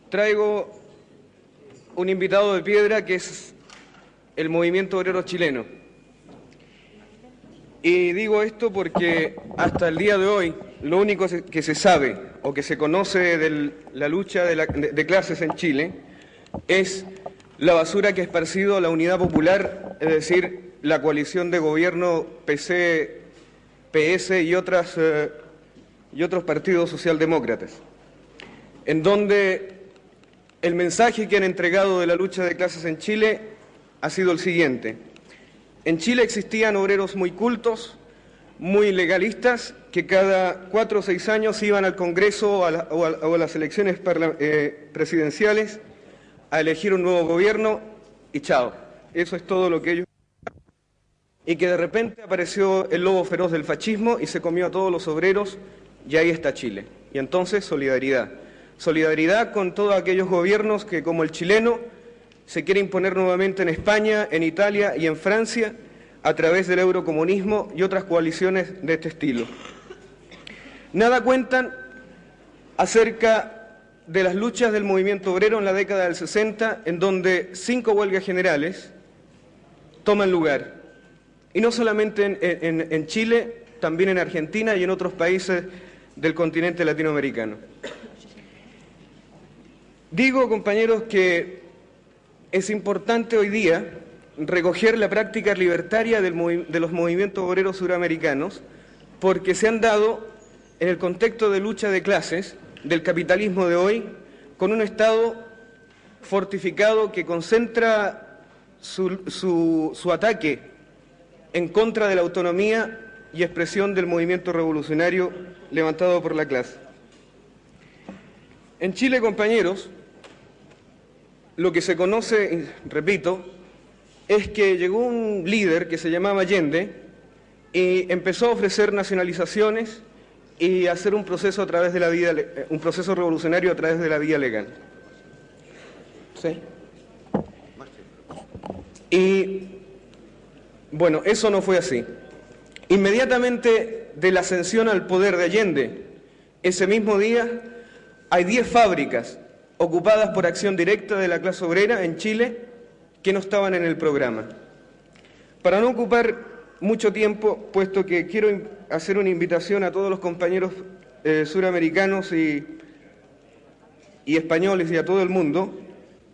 Traigo un invitado de piedra que es el movimiento obrero chileno. Y digo esto porque hasta el día de hoy lo único que se sabe o que se conoce de la lucha de clases en Chile es la basura que ha esparcido la Unidad Popular, es decir, la coalición de gobierno PC, PS y otros partidos socialdemócratas, en donde el mensaje que han entregado de la lucha de clases en Chile ha sido el siguiente: en Chile existían obreros muy cultos, muy legalistas, que cada 4 o 6 años iban al Congreso o a las elecciones presidenciales a elegir un nuevo gobierno y chao. Eso es todo lo que ellos... Y que de repente apareció el lobo feroz del fascismo y se comió a todos los obreros, y ahí está Chile. Y entonces solidaridad. Solidaridad con todos aquellos gobiernos que, como el chileno, se quiere imponer nuevamente en España, en Italia y en Francia a través del eurocomunismo y otras coaliciones de este estilo. Nada cuentan acerca de las luchas del movimiento obrero en la década del 60, en donde 5 huelgas generales toman lugar. Y no solamente en Chile, también en Argentina y en otros países del continente latinoamericano. Digo, compañeros, que es importante hoy día recoger la práctica libertaria de los movimientos obreros suramericanos, porque se han dado en el contexto de lucha de clases del capitalismo de hoy, con un Estado fortificado que concentra su ataque en contra de la autonomía y expresión del movimiento revolucionario levantado por la clase. En Chile, compañeros, lo que se conoce, repito, es que llegó un líder que se llamaba Allende y empezó a ofrecer nacionalizaciones y hacer un proceso a través de la vía, un proceso revolucionario a través de la vía legal. ¿Sí? Y bueno, eso no fue así. Inmediatamente de la ascensión al poder de Allende, ese mismo día hay 10 fábricas ocupadas por acción directa de la clase obrera en Chile que no estaban en el programa. Para no ocupar mucho tiempo, puesto que quiero hacer una invitación a todos los compañeros suramericanos y españoles y a todo el mundo,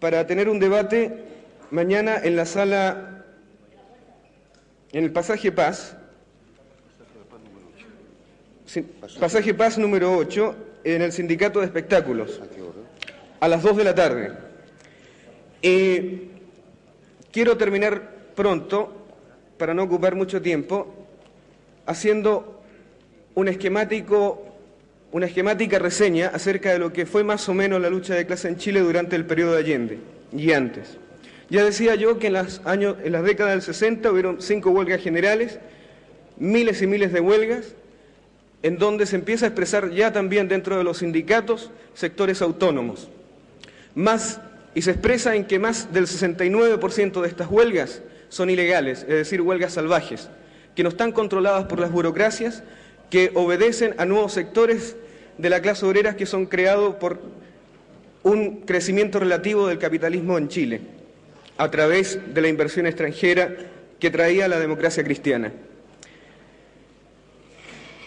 para tener un debate mañana en la sala, en el Pasaje Paz, Pasaje Paz número 8, en el Sindicato de Espectáculos, a las 2 de la tarde. Quiero terminar pronto, para no ocupar mucho tiempo, haciendo una esquemática reseña acerca de lo que fue más o menos la lucha de clase en Chile durante el periodo de Allende y antes. Ya decía yo que en las décadas del 60 hubieron 5 huelgas generales, miles y miles de huelgas, en donde se empieza a expresar ya también dentro de los sindicatos sectores autónomos. Y se expresa en que más del 69% de estas huelgas son ilegales, es decir, huelgas salvajes, que no están controladas por las burocracias, que obedecen a nuevos sectores de la clase obrera que son creados por un crecimiento relativo del capitalismo en Chile, a través de la inversión extranjera que traía la democracia cristiana.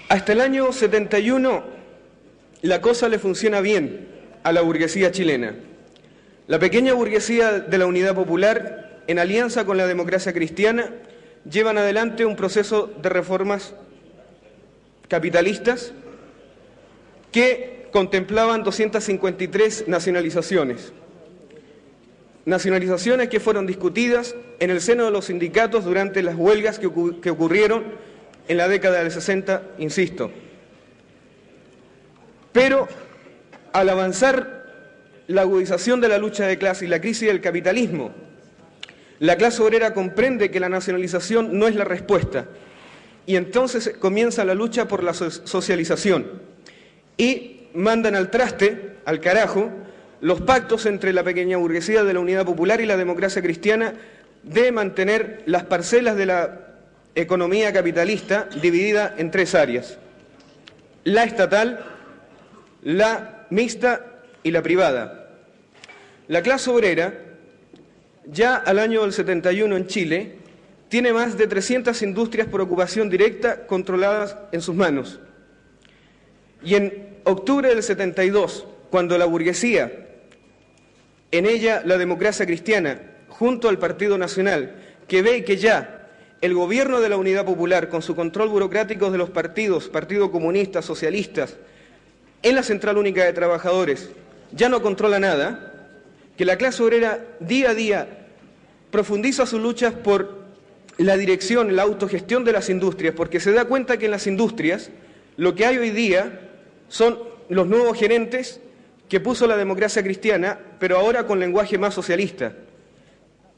Hasta el año 71 la cosa le funciona bien a la burguesía chilena. La pequeña burguesía de la Unidad Popular, en alianza con la democracia cristiana, llevan adelante un proceso de reformas capitalistas que contemplaban 253 nacionalizaciones. Nacionalizaciones que fueron discutidas en el seno de los sindicatos durante las huelgas que ocurrieron en la década del 60, insisto. Pero al avanzar la agudización de la lucha de clase y la crisis del capitalismo, la clase obrera comprende que la nacionalización no es la respuesta, y entonces comienza la lucha por la socialización y mandan al traste, al carajo, los pactos entre la pequeña burguesía de la Unidad Popular y la democracia cristiana de mantener las parcelas de la economía capitalista dividida en 3 áreas: la estatal, la mixta y la privada. La clase obrera, ya al año del 71 en Chile, tiene más de 300 industrias por ocupación directa controladas en sus manos. Y en octubre del 72, cuando la burguesía, en ella la democracia cristiana, junto al Partido Nacional, que ve que ya el gobierno de la Unidad Popular, con su control burocrático de los partidos, Partido Comunista, Socialistas, en la Central Única de Trabajadores, ya no controla nada, que la clase obrera día a día profundiza sus luchas por la dirección, la autogestión de las industrias, porque se da cuenta que en las industrias lo que hay hoy día son los nuevos gerentes que puso la democracia cristiana, pero ahora con lenguaje más socialista,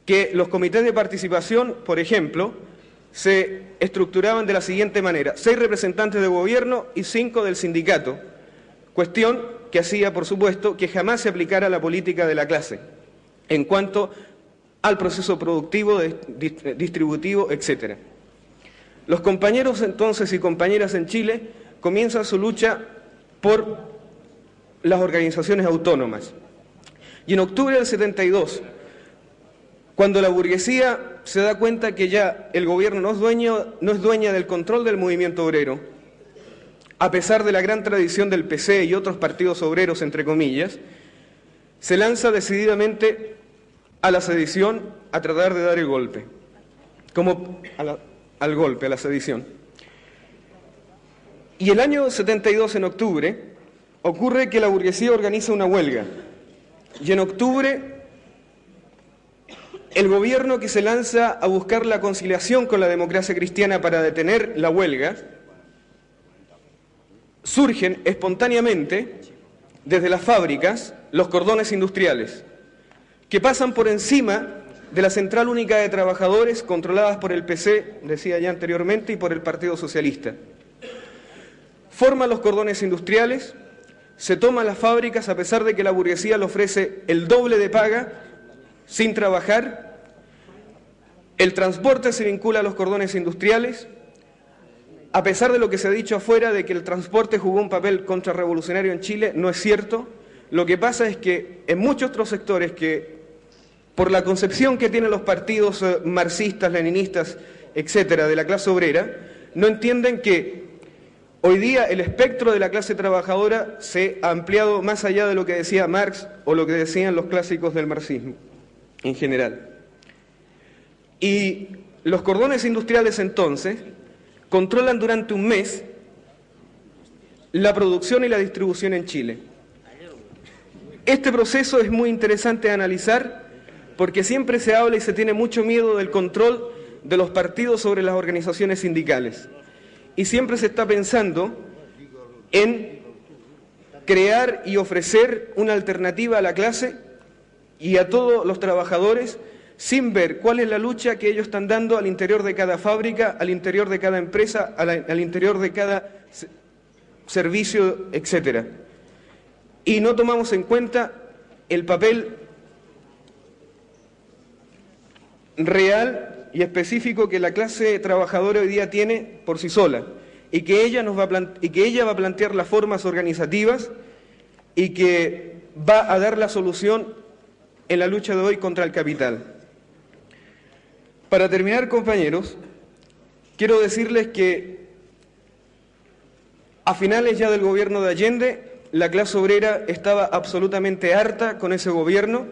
que los comités de participación, por ejemplo, se estructuraban de la siguiente manera: 6 representantes de gobierno y 5 del sindicato, cuestión que hacía, por supuesto, que jamás se aplicara la política de la clase en cuanto al proceso productivo, distributivo, etc. Los compañeros entonces y compañeras en Chile comienzan su lucha por las organizaciones autónomas. Y en octubre del 72, cuando la burguesía se da cuenta que ya el gobierno no es dueña del control del movimiento obrero, a pesar de la gran tradición del PC y otros partidos obreros, entre comillas, se lanza decididamente a la sedición, a tratar de dar el golpe, al golpe, a la sedición. Y el año 72, en octubre, ocurre que la burguesía organiza una huelga. Y en octubre, el gobierno, que se lanza a buscar la conciliación con la democracia cristiana para detener la huelga, surgen espontáneamente desde las fábricas los cordones industriales, que pasan por encima de la Central Única de Trabajadores, controladas por el PC, decía ya anteriormente, y por el Partido Socialista. Forman los cordones industriales, se toman las fábricas a pesar de que la burguesía le ofrece el doble de paga sin trabajar. El transporte se vincula a los cordones industriales, a pesar de lo que se ha dicho afuera de que el transporte jugó un papel contrarrevolucionario en Chile. No es cierto. Lo que pasa es que en muchos otros sectores que, por la concepción que tienen los partidos marxistas, leninistas, etcétera, de la clase obrera, no entienden que hoy día el espectro de la clase trabajadora se ha ampliado más allá de lo que decía Marx o lo que decían los clásicos del marxismo en general. Y los cordones industriales entonces controlan durante un mes la producción y la distribución en Chile. Este proceso es muy interesante de analizar porque siempre se habla y se tiene mucho miedo del control de los partidos sobre las organizaciones sindicales. Y siempre se está pensando en crear y ofrecer una alternativa a la clase y a todos los trabajadores, sin ver cuál es la lucha que ellos están dando al interior de cada fábrica, al interior de cada empresa, al interior de cada servicio, etcétera. Y no tomamos en cuenta el papel real y específico que la clase trabajadora hoy día tiene por sí sola, y que ella va a plantear las formas organizativas y que va a dar la solución en la lucha de hoy contra el capital. Para terminar, compañeros, quiero decirles que a finales ya del gobierno de Allende, la clase obrera estaba absolutamente harta con ese gobierno,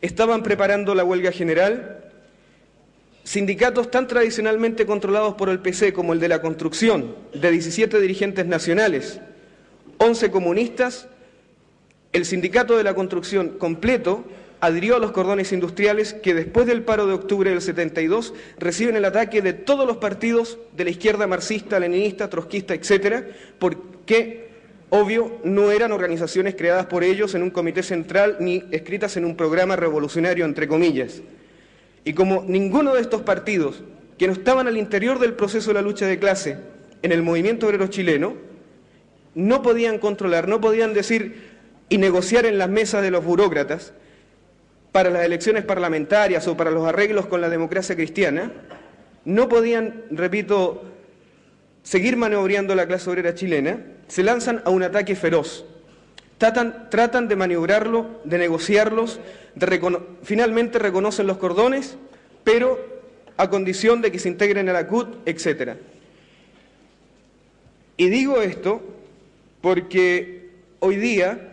estaban preparando la huelga general. Sindicatos tan tradicionalmente controlados por el PC como el de la construcción, de 17 dirigentes nacionales, 11 comunistas, el sindicato de la construcción completo adhirió a los cordones industriales que después del paro de octubre del 72 reciben el ataque de todos los partidos de la izquierda marxista, leninista, trotskista, etcétera, porque, obvio, no eran organizaciones creadas por ellos en un comité central ni escritas en un programa revolucionario, entre comillas. Y como ninguno de estos partidos, que no estaban al interior del proceso de la lucha de clase en el movimiento obrero chileno, no podían controlar, no podían decir y negociar en las mesas de los burócratas para las elecciones parlamentarias o para los arreglos con la democracia cristiana, no podían, repito, seguir maniobrando la clase obrera chilena, se lanzan a un ataque feroz. tratan de maniobrarlo, de negociarlos, finalmente reconocen los cordones, pero a condición de que se integren a la CUT, etc. Y digo esto porque hoy día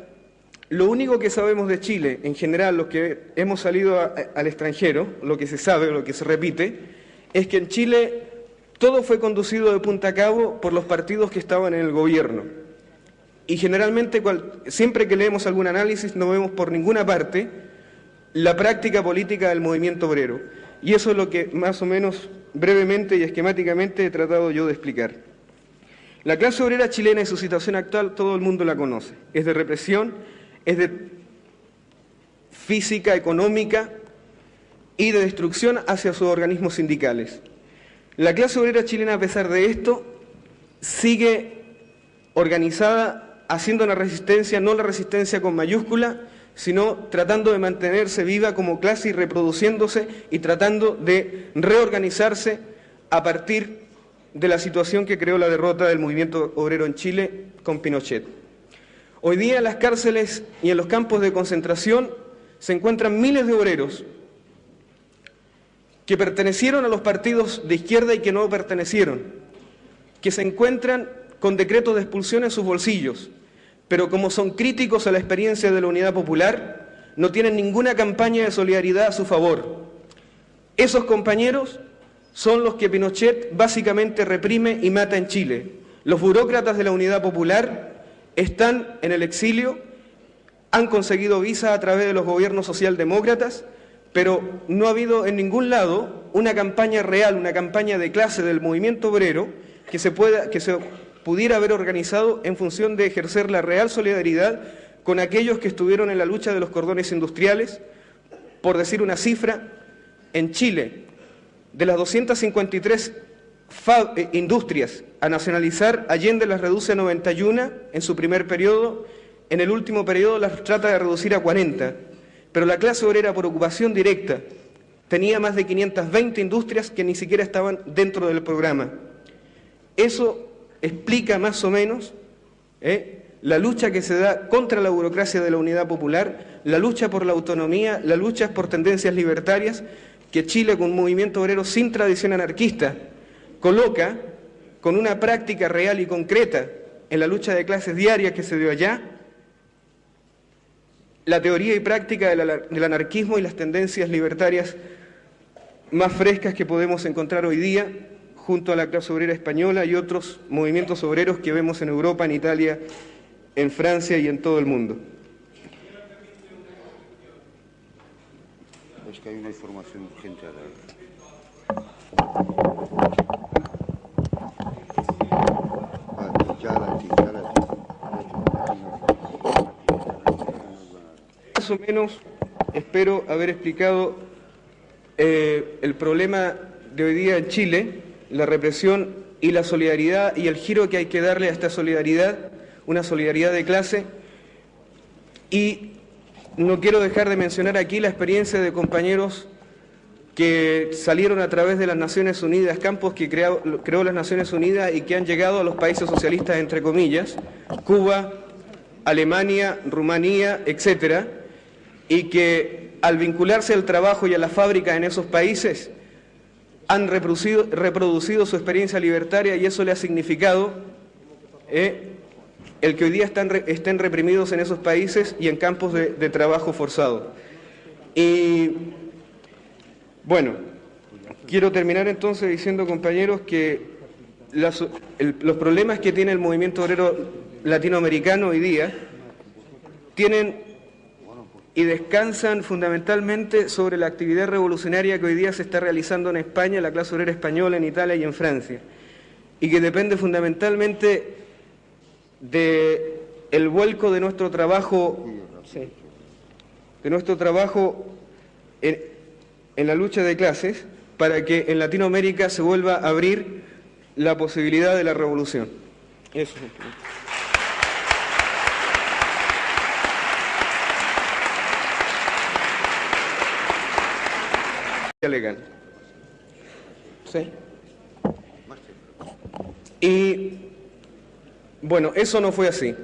lo único que sabemos de Chile, en general, los que hemos salido al extranjero, lo que se sabe, lo que se repite, es que en Chile todo fue conducido de punta a cabo por los partidos que estaban en el gobierno. Y generalmente, siempre que leemos algún análisis, no vemos por ninguna parte la práctica política del movimiento obrero. Y eso es lo que más o menos brevemente y esquemáticamente he tratado yo de explicar. La clase obrera chilena y su situación actual todo el mundo la conoce. Es de represión, es de física, económica y de destrucción hacia sus organismos sindicales. La clase obrera chilena, a pesar de esto, sigue organizada, haciendo una resistencia, no la resistencia con mayúscula, sino tratando de mantenerse viva como clase y reproduciéndose y tratando de reorganizarse a partir de la situación que creó la derrota del movimiento obrero en Chile con Pinochet. Hoy día en las cárceles y en los campos de concentración se encuentran miles de obreros que pertenecieron a los partidos de izquierda y que no pertenecieron, que se encuentran con decretos de expulsión en sus bolsillos, pero como son críticos a la experiencia de la Unidad Popular, no tienen ninguna campaña de solidaridad a su favor. Esos compañeros son los que Pinochet básicamente reprime y mata en Chile. Los burócratas de la Unidad Popular están en el exilio, han conseguido visa a través de los gobiernos socialdemócratas, pero no ha habido en ningún lado una campaña real, una campaña de clase del movimiento obrero que se pudiera haber organizado en función de ejercer la real solidaridad con aquellos que estuvieron en la lucha de los cordones industriales. Por decir una cifra, en Chile, de las 253 industrias a nacionalizar, Allende las reduce a 91 en su primer periodo, en el último periodo las trata de reducir a 40, pero la clase obrera por ocupación directa tenía más de 520 industrias que ni siquiera estaban dentro del programa. Eso explica más o menos la lucha que se da contra la burocracia de la Unidad Popular, la lucha por la autonomía, la lucha por tendencias libertarias que Chile, con un movimiento obrero sin tradición anarquista, coloca con una práctica real y concreta en la lucha de clases diaria que se dio allá, la teoría y práctica del anarquismo y las tendencias libertarias más frescas que podemos encontrar hoy día, junto a la clase obrera española y otros movimientos obreros que vemos en Europa, en Italia, en Francia y en todo el mundo. Es que hay una información urgente a dar. Más o menos espero haber explicado el problema de hoy día en Chile, la represión y la solidaridad y el giro que hay que darle a esta solidaridad, una solidaridad de clase. Y no quiero dejar de mencionar aquí la experiencia de compañeros que salieron a través de las Naciones Unidas, campos que creó las Naciones Unidas y que han llegado a los países socialistas, entre comillas, Cuba, Alemania, Rumanía, etcétera, y que al vincularse al trabajo y a la fábrica en esos países han reproducido su experiencia libertaria, y eso le ha significado el que hoy día estén reprimidos en esos países y en campos de trabajo forzado. Y bueno, quiero terminar entonces diciendo, compañeros, que los problemas que tiene el movimiento obrero latinoamericano hoy día tienen y descansan fundamentalmente sobre la actividad revolucionaria que hoy día se está realizando en España, la clase obrera española, en Italia y en Francia, y que depende fundamentalmente del vuelco de nuestro trabajo, en la lucha de clases, para que en Latinoamérica se vuelva a abrir la posibilidad de la revolución. Eso. Legal. ¿Sí? Y bueno, eso no fue así.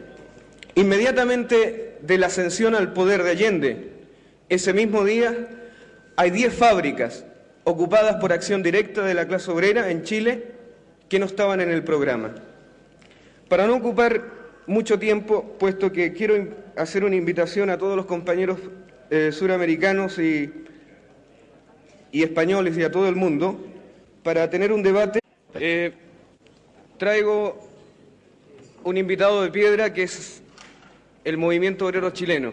Inmediatamente de la ascensión al poder de Allende, ese mismo día hay 10 fábricas ocupadas por acción directa de la clase obrera en Chile que no estaban en el programa. Para no ocupar mucho tiempo, puesto que quiero hacer una invitación a todos los compañeros suramericanos y españoles y a todo el mundo, para tener un debate, traigo un invitado de piedra que es el movimiento obrero chileno.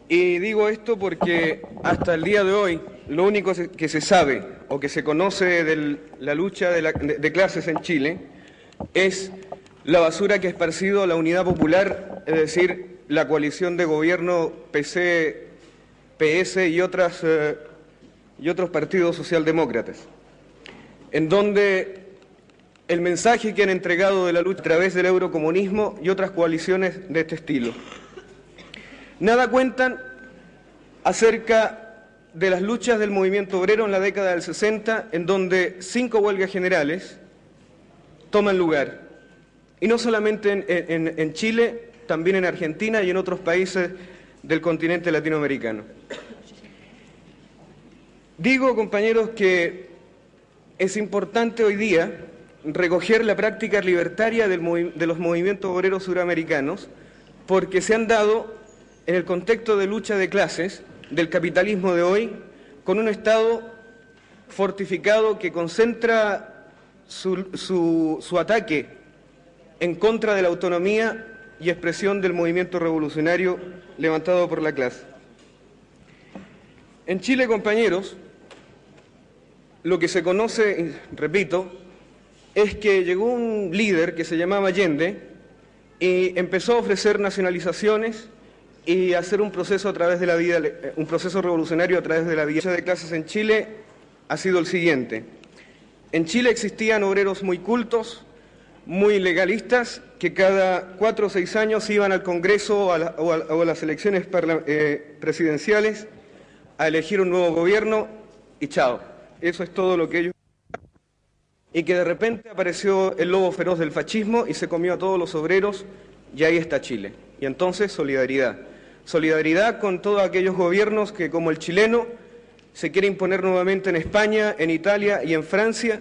Y digo esto porque hasta el día de hoy lo único que se sabe o que se conoce de la lucha de clases en Chile es la basura que ha esparcido la Unidad Popular, es decir, la coalición de gobierno PC, PS y otros partidos socialdemócratas, en donde el mensaje que han entregado de la lucha a través del eurocomunismo y otras coaliciones de este estilo. Nada cuentan acerca de las luchas del movimiento obrero en la década del 60, en donde 5 huelgas generales toman lugar. Y no solamente en Chile, también en Argentina y en otros países del continente latinoamericano. Digo, compañeros, que es importante hoy día recoger la práctica libertaria de los movimientos obreros suramericanos, porque se han dado en el contexto de lucha de clases del capitalismo de hoy, con un Estado fortificado que concentra su ataque en contra de la autonomía y expresión del movimiento revolucionario levantado por la clase. En Chile, compañeros, lo que se conoce, repito, es que llegó un líder que se llamaba Allende y empezó a ofrecer nacionalizaciones y hacer un proceso a través de la vida, un proceso revolucionario a través de la vida. La lucha de clases en Chile ha sido el siguiente. En Chile existían obreros muy cultos, muy legalistas, que cada 4 o 6 años iban al Congreso o a las elecciones presidenciales a elegir un nuevo gobierno y chao. Eso es todo lo que ellos... Y que de repente apareció el lobo feroz del fascismo y se comió a todos los obreros, y ahí está Chile. Y entonces solidaridad. Solidaridad con todos aquellos gobiernos que, como el chileno, se quiere imponer nuevamente en España, en Italia y en Francia,